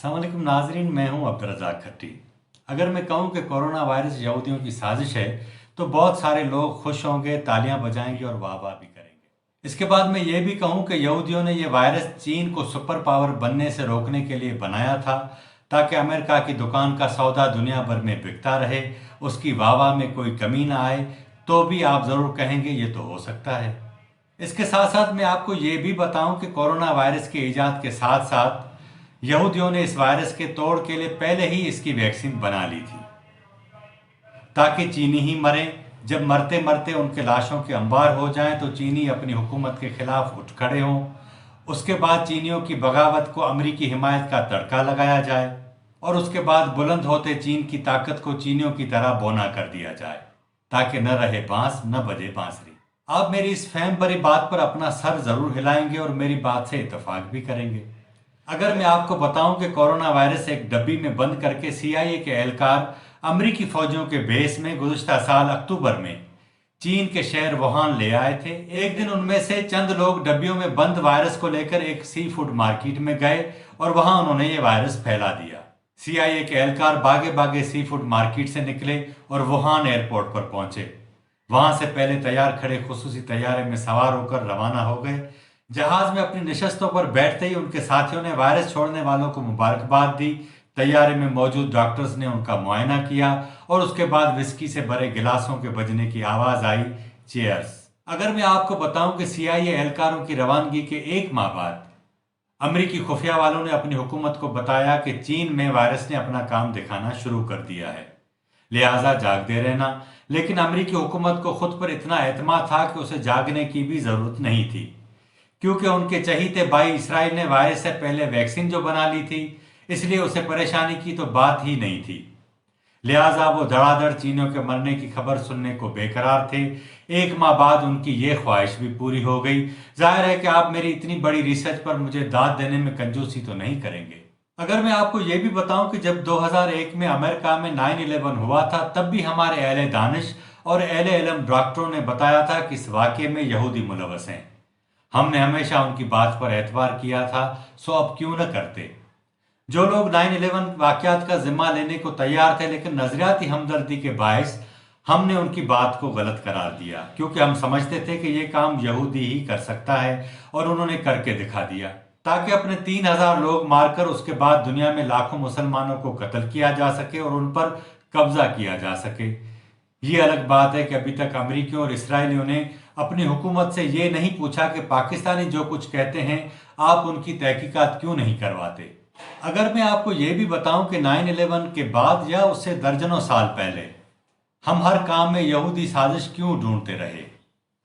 अस्सलाम वालेकुम नाजरीन, मैं हूं अब्दुर्रज़ाक खट्टी। अगर मैं कहूं कि कोरोना वायरस यहूदियों की साजिश है तो बहुत सारे लोग खुश होंगे, तालियां बजाएंगे और वाह वाह भी करेंगे। इसके बाद मैं ये भी कहूं कि यहूदियों ने यह वायरस चीन को सुपर पावर बनने से रोकने के लिए बनाया था, ताकि अमेरिका की दुकान का सौदा दुनिया भर में बिकता रहे, उसकी वाह वाह में कोई कमी ना आए। तो भी आप ज़रूर कहेंगे ये तो हो सकता है। इसके साथ साथ मैं आपको ये भी बताऊं कि कोरोना वायरस के इजाद के साथ साथ यहूदियों ने इस वायरस के तोड़ के लिए पहले ही इसकी वैक्सीन बना ली थी, ताकि चीनी ही मरें। जब मरते मरते उनके लाशों के अंबार हो जाएं तो चीनी अपनी हुकूमत के खिलाफ उठ खड़े हों। उसके बाद चीनियों की बगावत को अमरीकी हिमायत का तड़का लगाया जाए और उसके बाद बुलंद होते चीन की ताकत को चीनियों की तरह बोना कर दिया जाए, ताकि न रहे बांस न बजे बांसुरी। आप मेरी इस फहम भरी बात पर अपना सर जरूर हिलाएंगे और मेरी बात से इत्तेफाक भी करेंगे। अगर मैं आपको बताऊं कि कोरोना वायरस एक डब्बी में बंद करके सीआईए के एहलकार अमरीकी फौजियों के बेस में गुज़श्ता साल अक्टूबर में चीन के शहर वुहान ले आए थे। एक दिन उनमें से चंद लोग डब्बियों में बंद वायरस को लेकर एक सी फूड मार्केट में गए और वहां उन्होंने ये वायरस फैला दिया। सीआईए के एहलकार भागे भागे सी फूड मार्केट से निकले और वुहान एयरपोर्ट पर पहुंचे। वहां से पहले तैयार खड़े खुसूसी तैयारे में सवार होकर रवाना हो गए। जहाज में अपनी नशस्तों पर बैठते ही उनके साथियों ने वायरस छोड़ने वालों को मुबारकबाद दी। तैयारे में मौजूद डॉक्टर्स ने उनका मुआयना किया और उसके बाद विस्की से भरे गिलासों के बजने की आवाज आई, चीयर्स। अगर मैं आपको बताऊं कि सीआईए एहलकारों की रवानगी के एक माह बाद अमरीकी खुफिया वालों ने अपनी हुकूमत को बताया कि चीन में वायरस ने अपना काम दिखाना शुरू कर दिया है, लिहाजा जागते रहना। लेकिन अमरीकी हुकूमत को खुद पर इतना एतमाद था कि उसे जागने की भी जरूरत नहीं थी, क्योंकि उनके चहीते भाई इसराइल ने वायरस से पहले वैक्सीन जो बना ली थी, इसलिए उसे परेशानी की तो बात ही नहीं थी। लिहाजा वो धड़ाधड़ चीनियों के मरने की खबर सुनने को बेकरार थे। एक माह बाद उनकी ये ख्वाहिश भी पूरी हो गई। जाहिर है कि आप मेरी इतनी बड़ी रिसर्च पर मुझे दाद देने में कंजूसी तो नहीं करेंगे। अगर मैं आपको ये भी बताऊं कि जब 2001 में अमेरिका में 9/11 हुआ था, तब भी हमारे अहले दानिश और अहले इल्म डॉक्टरों ने बताया था कि इस वाक़े में यहूदी मुलव्वस हैं। हमने हमेशा उनकी बात पर एतबार किया था, सो अब क्यों न करते। जो लोग 9/11 वाक़यात का जिम्मा लेने को तैयार थे, लेकिन नजरियाती हमदर्दी के बायस हमने उनकी बात को गलत करार दिया, क्योंकि हम समझते थे कि ये काम यहूदी ही कर सकता है, और उन्होंने करके दिखा दिया, ताकि अपने 3000 लोग मारकर उसके बाद दुनिया में लाखों मुसलमानों को कत्ल किया जा सके और उन पर कब्जा किया जा सके। ये अलग बात है कि अभी तक अमरीकियों और इसराइलियों ने अपनी हुकूमत से ये नहीं पूछा कि पाकिस्तानी जो कुछ कहते हैं आप उनकी तहकीकात क्यों नहीं करवाते। अगर मैं आपको ये भी बताऊं कि 9/11 के बाद या उससे दर्जनों साल पहले हम हर काम में यहूदी साजिश क्यों ढूंढते रहे,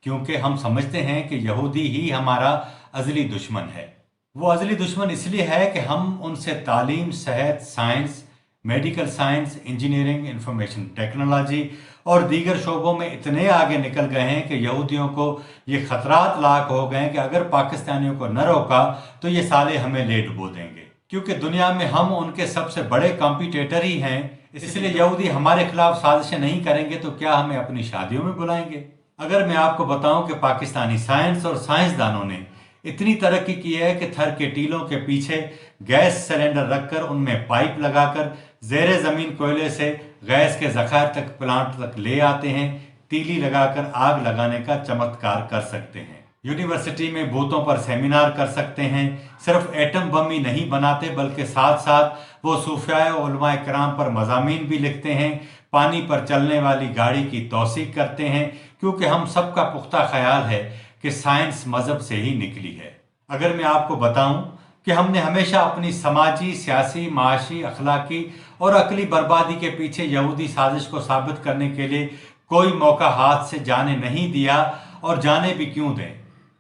क्योंकि हम समझते हैं कि यहूदी ही हमारा अजली दुश्मन है। वो अजली दुश्मन इसलिए है कि हम उनसे तालीम, सेहत, science, medical science, engineering, information technology और दीगर शोबों में इतने आगे निकल गए हैं कि यहूदियों को ये खतरात लाक हो गए हैं कि अगर पाकिस्तानियों को न रोका तो ये साले हमें ले डुबो देंगे, क्योंकि दुनिया में हम उनके सबसे बड़े कॉम्पिटिटर ही हैं। इसलिए यहूदी हमारे खिलाफ साजिशें नहीं करेंगे तो क्या हमें अपनी शादियों में बुलाएंगे। अगर मैं आपको बताऊं कि पाकिस्तानी साइंस और साइंसदानों ने इतनी तरक्की की है कि थर के टीलों के पीछे गैस सिलेंडर रखकर उनमें पाइप लगाकर जेर जमीन कोयले से गैस के जखायर तक प्लांट तक ले आते हैं, तीली लगाकर आग लगाने का चमत्कार कर सकते हैं। यूनिवर्सिटी में भूतों पर सेमिनार कर सकते हैं। सिर्फ एटम बम ही नहीं बनाते, बल्कि साथ साथ वो सूफिया उलमाए कराम पर मज़ामीन भी लिखते हैं, पानी पर चलने वाली गाड़ी की तौसीक करते हैं, क्योंकि हम सबका पुख्ता ख्याल है कि साइंस मजहब से ही निकली है। अगर मैं आपको बताऊं कि हमने हमेशा अपनी समाजी, सियासी, माशी, अखलाकी और अकली बर्बादी के पीछे यहूदी साजिश को साबित करने के लिए कोई मौका हाथ से जाने नहीं दिया, और जाने भी क्यों दें,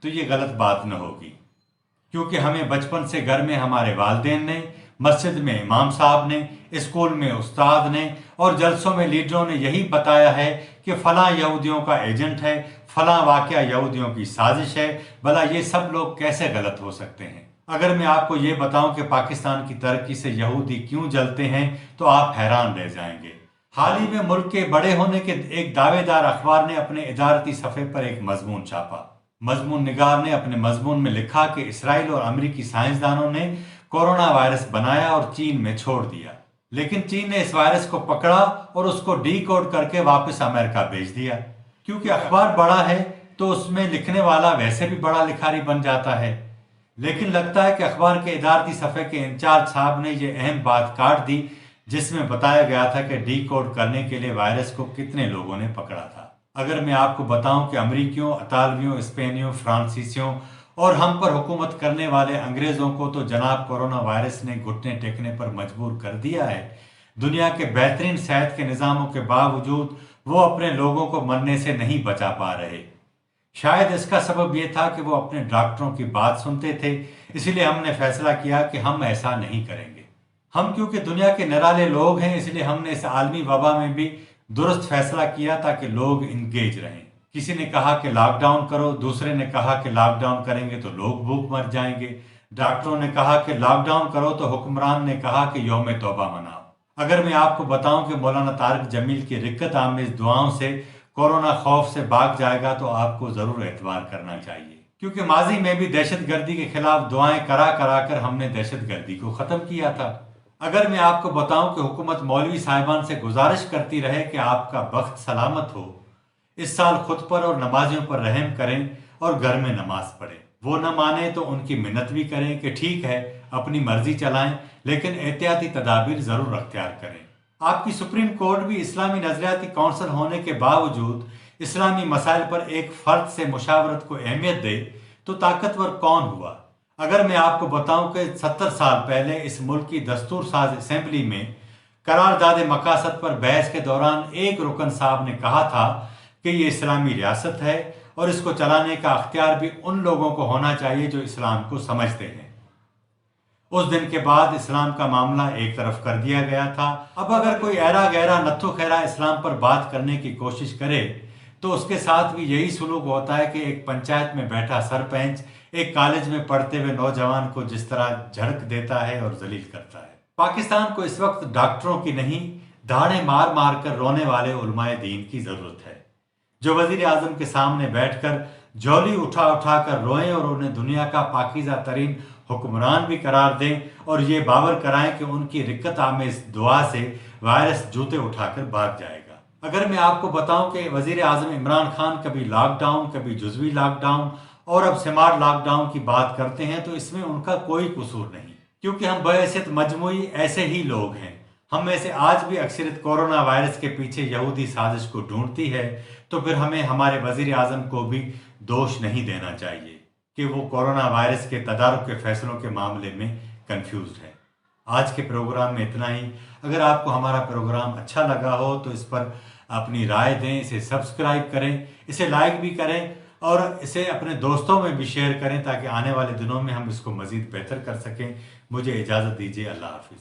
तो ये गलत बात न होगी, क्योंकि हमें बचपन से घर में हमारे वालिदैन ने, मस्जिद में इमाम साहब ने, स्कूल में उस्ताद ने और जलसों में लीडरों ने यही बताया है कि फलां यहूदियों का एजेंट है, फलां वाकया यहूदियों की साजिश है। भला ये सब लोग कैसे गलत हो सकते हैं। अगर मैं आपको ये बताऊं कि पाकिस्तान की तरक्की से यहूदी क्यों जलते हैं तो आप हैरान रह जाएंगे। हाल ही में मुल्क के बड़े होने के एक दावेदार अखबार ने अपने इदारती सफ़े पर एक मजमून छापा। मजमून निगार ने अपने मजमून में लिखा कि इसराइल और अमरीकी साइंसदानों ने कोरोना वायरस बनाया और चीन में छोड़ दिया। लेकिन चीन ने इस वायरस को पकड़ा और उसको डीकोड करके वापस अमेरिका भेज दिया। क्योंकि अखबार बड़ा है तो उसमें लिखने वाला वैसे भी बड़ा लिखारी बन जाता है। लेकिन लगता है कि अखबार के इदारती सफ़े के इंचार्ज साहब ने ये अहम बात काट दी, जिसमें बताया गया था कि डीकोड करने के लिए वायरस को कितने लोगों ने पकड़ा था। अगर मैं आपको बताऊं कि अमरीकियों, अतालवियों, स्पेनियों, फ्रांसीसियों और हम पर हुकूमत करने वाले अंग्रेजों को तो जनाब कोरोना वायरस ने घुटने टेकने पर मजबूर कर दिया है। दुनिया के बेहतरीन सेहत के निज़ामों के बावजूद वो अपने लोगों को मरने से नहीं बचा पा रहे। शायद इसका सबब यह था कि वो अपने डॉक्टरों की बात सुनते थे, इसीलिए हमने फैसला किया कि हम ऐसा नहीं करेंगे। हम क्योंकि दुनिया के निराले लोग हैं, इसलिए हमने इस आलमी वबा में भी दुरुस्त फैसला किया ताकि लोग इंगेज रहें। किसी ने कहा कि लॉकडाउन करो, दूसरे ने कहा कि लॉकडाउन करेंगे तो लोग भूख मर जाएंगे। डॉक्टरों ने कहा कि लॉकडाउन करो तो हुक्मरान ने कहा कि यौम तौबा मनाओ। अगर मैं आपको बताऊं कि मौलाना तारिक जमील की रिक्कत आमेज दुआओं से कोरोना खौफ से भाग जाएगा तो आपको जरूर एतबार करना चाहिए, क्योंकि माजी में भी दहशतगर्दी के खिलाफ दुआएं करा करा कर हमने दहशतगर्दी को खत्म किया था। अगर मैं आपको बताऊं कि हुकूमत मौलवी साहिबान से गुजारिश करती रहे कि आपका बख्त सलामत हो, इस साल खुद पर और नमाजियों पर रहम करें और घर में नमाज पढ़ें। वो न माने तो उनकी मिन्नत भी करें कि ठीक है अपनी मर्जी चलाएं, लेकिन एहतियाती तदाबीर जरूर अख्तियार करें। आपकी सुप्रीम कोर्ट भी इस्लामी नजरियाती काउंसिल होने के बावजूद इस्लामी मसाइल पर एक फर्द से मुशावरत को अहमियत दे तो ताकतवर कौन हुआ। अगर मैं आपको बताऊं कि 70 साल पहले इस मुल्क की दस्तूर साज असेंबली में करारदाद मकासद पर बहस के दौरान एक रुकन साहब ने कहा था कि ये इस्लामी रियासत है और इसको चलाने का अख्तियार भी उन लोगों को होना चाहिए जो इस्लाम को समझते हैं। उस दिन के बाद इस्लाम का मामला एक तरफ कर दिया गया था। अब अगर कोई ऐरा गहरा नत्थु खैरा इस्लाम पर बात करने की कोशिश करे तो उसके साथ भी यही सुलूक होता है कि एक पंचायत में बैठा सरपंच एक कॉलेज में पढ़ते हुए नौजवान को जिस तरह झड़क देता है और जलील करता है। पाकिस्तान को इस वक्त डॉक्टरों की नहीं, दाढ़े मार मार कर रोने वाले उलमाए दीन की जरूरत है, जो वजीर आजम के सामने बैठकर झोली उठा उठा कर रोएं और उन्हें दुनिया का पाकीज़ा तरीन हुक्मरान भी करार दें और ये बावर कराएं कि उनकी रिक्कत आमेज दुआ से वायरस जूते उठाकर भाग जाएगा। अगर मैं आपको बताऊं कि वजीर आजम इमरान खान कभी लॉकडाउन, कभी जुज़वी लॉकडाउन और अब स्मार्ट लॉकडाउन की बात करते हैं, तो इसमें उनका कोई कसूर नहीं, क्योंकि हम बहैसियत मजमूई ऐसे ही लोग हैं। हम में से आज भी अक्सरियत कोरोना वायरस के पीछे यहूदी साजिश को ढूंढती है, तो फिर हमें हमारे वजीर आजम को भी दोष नहीं देना चाहिए कि वो कोरोना वायरस के तदारुक के फैसलों के मामले में कंफ्यूज है। आज के प्रोग्राम में इतना ही। अगर आपको हमारा प्रोग्राम अच्छा लगा हो तो इस पर अपनी राय दें, इसे सब्सक्राइब करें, इसे लाइक भी करें और इसे अपने दोस्तों में भी शेयर करें ताकि आने वाले दिनों में हम इसको मज़ीद बेहतर कर सकें। मुझे इजाज़त दीजिए। अल्लाह हाफिज़।